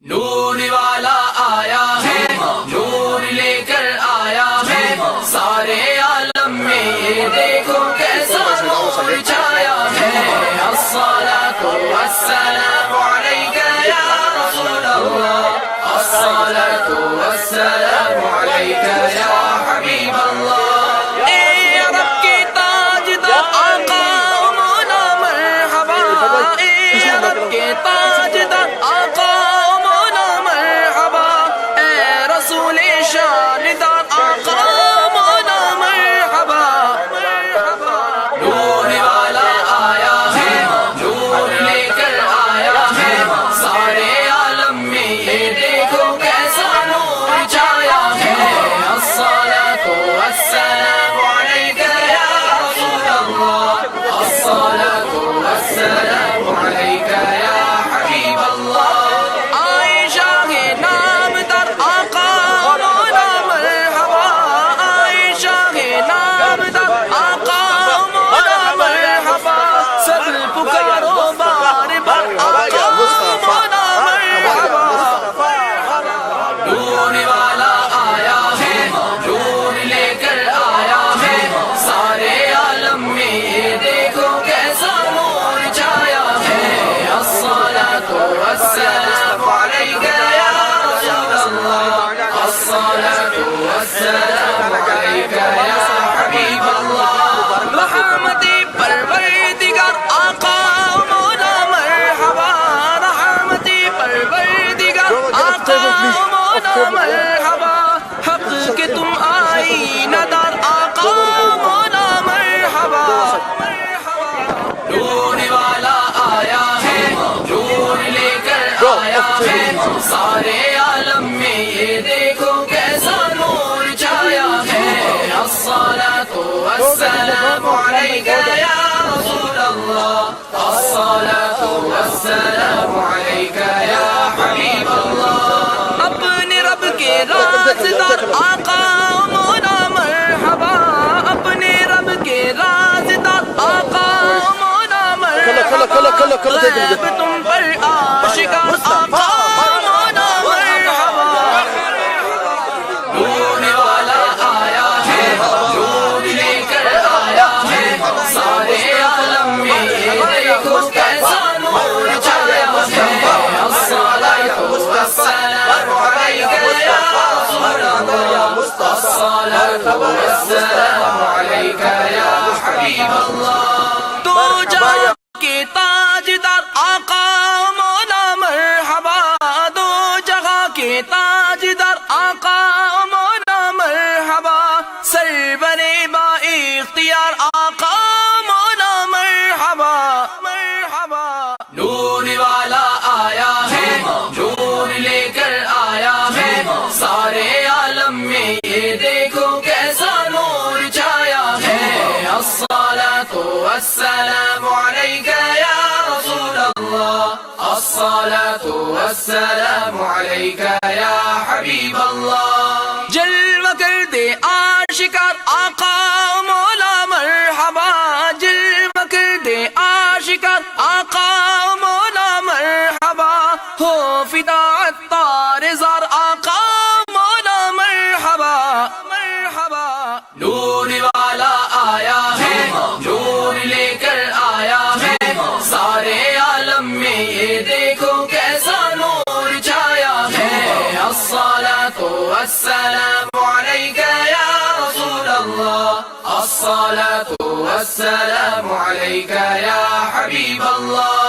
نور والا آیا ہے، نور لے کر آیا ہے، سارے عالم میں یہ دیکھو کیسا نور چھایا ہے۔ الصلاۃ والسلام علیک یا رسول اللہ، الصلاۃ والسلام علیک یا حبیب اللہ۔ اے عرب کے تاجدار آقا مولا مرحبا، اے عرب کے تاجدار آقا شاندار آقا مولا مرحبا۔ نور والا آیا ہے، نور لے کر آیا ہے، سارے عالم میں یہ دیکھو کیسا نور چھایا ہے۔ الصلاۃ والسلام علیک یا رسول اللہ، الصلاۃ والسلام علیک یا حبیب اللہ۔ عائشہ کے نام در آقا السلام علیک یا حبیب اللہ۔ رحمتی پروردگار آقا مولا مرحبا، رحمتی پروردگار آقا مولا مرحبا، حق کے تم آئینہ دار آقا مولا مرحبا۔ نور والا آیا ہے، نور لے کر آیا ہے، سارے عالم میں یہ دیکھو کیسا نور چھایا ہے۔ الصلاۃ والسلام علیک یا رسول اللہ، الصلاۃ والسلام علیک یا حبیب اللہ۔ اپنے رب کے رازدار آقا مولا مرحبا، اپنے رب کے رازدار آقا مولا مرحبا، غیب تم پر آشکار آقا مولا مرحبا۔ نور والا آیا ہے، نور لے کر آیا ہے، سارے عالم میں یہ دیکھو کیسا نور چھایا ہے۔ الصلاۃ والسلام علیک یا رسول اللہ، الصلاۃ والسلام علیک یا حبیب اللہ۔ دو جہاں کے تاجدار آقا مولا مرحبا، دو جگہ کے تاجدار آقا مولا مرحبا، سرور با اختیار آقا مولا مرحبا مرحبا۔ نور والا آیا ہے، نور لے کر آیا ہے، سارے عالم میں یہ دیکھو کیسا نور چھایا ہے۔ الصلاۃ والسلام علیک یا رسول اللہ، الصلاۃ والسلام علیک یا حبیب اللہ۔ جلوہ کر دے آشکار آقا مولا مرحبا، جلوہ کر دے آشکار آقا مولا مرحبا، ہو فدا عطار زار آقا مولا مرحبا مرحبا۔ نور والا آیا ہے، نور لے کر آیا ہے، سارے عالم میں یہ دیکھو کیسا نور چھایا ہے۔ الصلاۃ والسلام علیک یا رسول اللہ، الصلاۃ والسلام علیک یا حبیب اللہ۔